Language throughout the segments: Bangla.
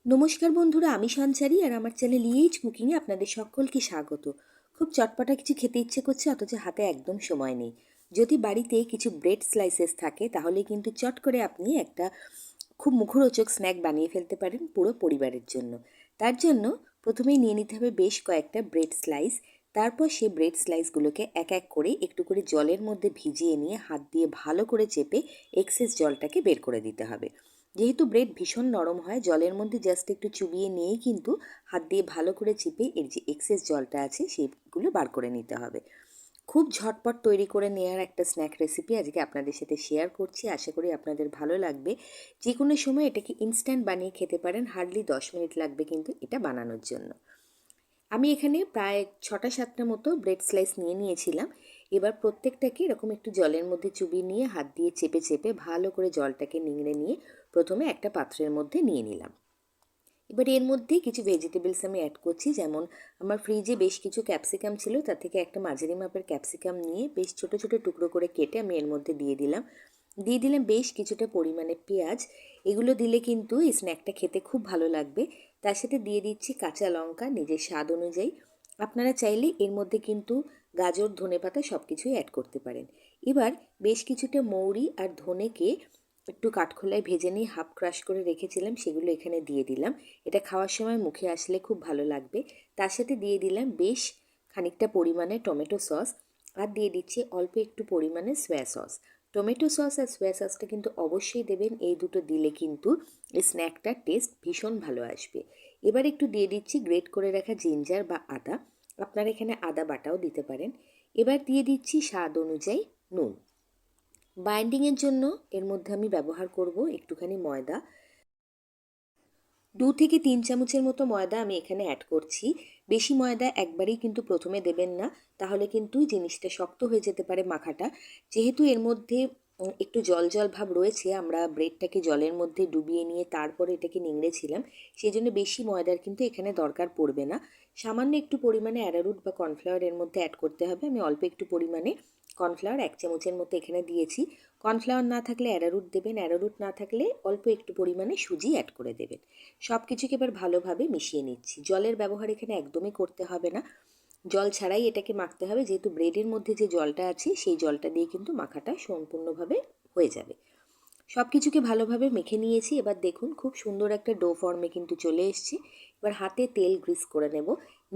নমস্কার বন্ধুরা, আমি সঞ্চারী আর আমার চ্যানেল ইএইচ কুকিংয়ে আপনাদের সকলকে স্বাগত। খুব চটপটা কিছু খেতে ইচ্ছে করছে, অথচ হাতে একদম সময় নেই। যদি বাড়িতে কিছু ব্রেড স্লাইসেস থাকে তাহলে কিন্তু চট করে আপনি একটা খুব মুখরোচক স্ন্যাক বানিয়ে ফেলতে পারেন পুরো পরিবারের জন্য। তার জন্য প্রথমেই নিয়ে নিতে হবে বেশ কয়েকটা ব্রেড স্লাইস। তারপর সেই ব্রেড স্লাইসগুলোকে এক এক করে একটু করে জলের মধ্যে ভিজিয়ে নিয়ে হাত দিয়ে ভালো করে চেপে এক্সেস জলটাকে বের করে দিতে হবে। যেহেতু ব্রেড ভীষণ নরম হয়, জলের মধ্যে জাস্ট একটু চুবিয়ে নিয়েই কিন্তু হাত দিয়ে ভালো করে চিপে এর যে এক্সেস জলটা আছে সেগুলো বার করে নিতে হবে। খুব ঝটপট তৈরি করে নেওয়ার একটা স্ন্যাক রেসিপি আজকে আপনাদের সাথে শেয়ার করছি। আশা করি আপনাদের ভালো লাগবে। যে কোনো সময় এটাকে ইনস্ট্যান্ট বানিয়ে খেতে পারেন, হার্ডলি 10 মিনিট লাগবে কিন্তু এটা বানানোর জন্য। আমি এখানে প্রায় 6টা-7টা মতো ব্রেড স্লাইস নিয়ে নিয়েছিলাম। এবার প্রত্যেকটাকে এরকম একটু জলের মধ্যে চুবিয়ে নিয়ে হাত দিয়ে চেপে চেপে ভালো করে জলটাকে নিংড়ে নিয়ে প্রথমে একটা পাত্রের মধ্যে নিয়ে নিলাম। এবার এর মধ্যে কিছু ভেজিটেবলস আমি অ্যাড করছি। যেমন আমার ফ্রিজে বেশ কিছু ক্যাপসিকাম ছিল, তার থেকে একটা মাঝারি মাপের ক্যাপসিকাম নিয়ে বেশ ছোট ছোট টুকরো করে কেটে আমি এর মধ্যে দিয়ে দিলাম। বেশ কিছুটা পরিমাণে পেঁয়াজ। এগুলো দিলে কিন্তু এই স্ন্যাকটা খেতে খুব ভালো লাগবে। তার সাথে দিয়ে দিচ্ছি কাঁচা লঙ্কা নিজের স্বাদ অনুযায়ী। আপনারা চাইলে এর মধ্যে কিন্তু গাজর, ধনেপাতা সব কিছুই অ্যাড করতে পারেন। এবার বেশ কিছুটা মৌরি আর ধনেকে একটু কাঠখোলায় ভেজে নিয়ে হাফ ক্রাশ করে রেখেছিলাম, সেগুলো এখানে দিয়ে দিলাম। এটা খাওয়ার সময় মুখে আসলে খুব ভালো লাগবে। তার সাথে দিয়ে দিলাম বেশ খানিকটা পরিমাণে টমেটো সস, আর দিয়ে দিচ্ছি অল্প একটু পরিমাণে সোয়া সস। টমেটো সস আর সোয়া সসটা কিন্তু অবশ্যই দেবেন, এই দুটো দিলে কিন্তু এই স্ন্যাকটার টেস্ট ভীষণ ভালো আসবে। এবার একটু দিয়ে দিচ্ছি গ্রেট করে রাখা জিঞ্জার বা আদা। আপনারা এখানে আদা বাটাও দিতে পারেন। এবার দিয়ে দিচ্ছি স্বাদ অনুযায়ী নুন। বাইন্ডিংয়ের জন্য এর মধ্যে আমি ব্যবহার করব একটুখানি ময়দা। 2 থেকে 3 চামচের মতো ময়দা আমি এখানে অ্যাড করছি। বেশি ময়দা একবারেই কিন্তু প্রথমে দেবেন না, তাহলে কিন্তু জিনিসটা শক্ত হয়ে যেতে পারে মাখাটা। যেহেতু এর মধ্যে একটু জল জল ভাব রয়েছে, আমরা ব্রেডটাকে জলের মধ্যে ডুবিয়ে নিয়ে তারপরে এটাকে নিংড়েছিলাম, সেই জন্য বেশি ময়দার কিন্তু এখানে দরকার পড়বে না। সামান্য একটু পরিমাণে অ্যারারুট বা কর্নফ্লাওয়ার এর মধ্যে অ্যাড করতে হবে। আমি অল্প একটু পরিমাণে কর্নফ্লাওয়ার 1 চামচের মতো এখানে দিয়েছি। কর্নফ্লাওয়ার না থাকলে অ্যারারুট দেবেন, অ্যারারুট না থাকলে অল্প একটু পরিমাণে সুজি অ্যাড করে দেবেন। সব কিছুকে এবার ভালোভাবে মিশিয়ে নিচ্ছি। জলের ব্যবহার এখানে একদমই করতে হবে না, জল ছাড়াই এটাকে মাখতে হবে। যেহেতু ব্রেডের মধ্যে যে জলটা আছে সেই জলটা দিয়ে কিন্তু মাখাটা সম্পূর্ণভাবে হয়ে যাবে। সব কিছুকে ভালোভাবে মেখে নিয়েছি। এবার দেখুন খুব সুন্দর একটা ডো ফর্মে কিন্তু চলে এসেছে। এবার হাতে তেল গ্রিস করে নেব,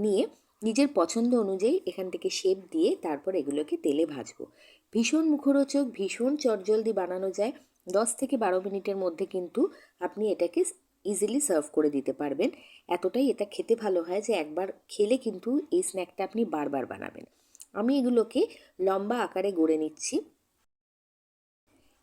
নিয়ে নিজের পছন্দ অনুযায়ী এখান থেকে শেপ দিয়ে তারপর এগুলোকে তেলে ভাজবো। ভীষণ মুখরোচক, ভীষণ চটজলদি বানানো যায়। 10 থেকে 12 মিনিটের মধ্যে কিন্তু আপনি এটাকে ইজিলি সার্ভ করে দিতে পারবেন। এতটাই এটা খেতে ভালো হয় যে একবার খেলে কিন্তু এই স্ন্যাকটা আপনি বারবার বানাবেন। আমি এগুলোকে লম্বা আকারে গড়ে নিচ্ছি।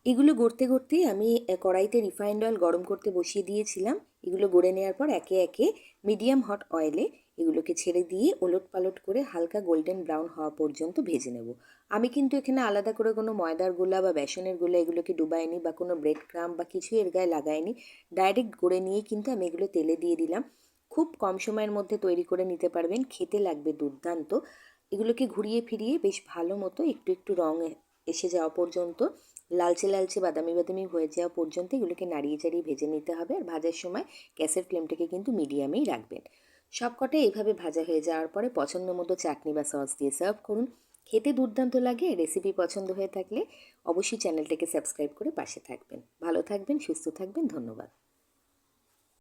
এগুলো গড়তে গড়তেই আমি কড়াইতে রিফাইন্ড অয়েল গরম করতে বসিয়ে দিয়েছিলাম। এগুলো গড়ে নেওয়ার পর একে একে মিডিয়াম হট অয়েলে এগুলোকে ছেড়ে দিয়ে ওলট পালট করে হালকা গোল্ডেন ব্রাউন হওয়া পর্যন্ত ভেজে নেব। আমি কিন্তু এখানে আলাদা করে কোনো ময়দার গোলা বা বেসনের গোলা এগুলোকে ডুবাইনি বা কোনো ব্রেড ক্রাম্ব বা কিছুই এর গায়ে লাগাইনি। ডাইরেক্ট গড়ে নিয়ে কিন্তু আমি এগুলো তেলে দিয়ে দিলাম। খুব কম সময়ের মধ্যে তৈরি করে নিতে পারবেন, খেতে লাগবে দুর্দান্ত। এগুলোকে ঘুরিয়ে ফিরিয়ে বেশ ভালো মতো একটু একটু রং এসে যাওয়া পর্যন্ত, লালচে লালচে বাদামি বাদামি হয়ে যাওয়া পর্যন্ত এগুলোকে নাড়িয়ে চাড়িয়ে ভেজে নিতে হবে। আর ভাজার সময় গ্যাসের ফ্লেমটাকে কিন্তু মিডিয়ামেই রাখবেন। সবকটা এইভাবে ভাজা হয়ে যাওয়ার পরে পছন্দ মতো চাটনি বা সস দিয়ে সার্ভ করুন। খেতে দুর্দান্ত লাগে। রেসিপি পছন্দ হয়ে থাকলে অবশ্যই চ্যানেলটাকে সাবস্ক্রাইব করে পাশে থাকবেন। ভালো থাকবেন, সুস্থ থাকবেন। ধন্যবাদ।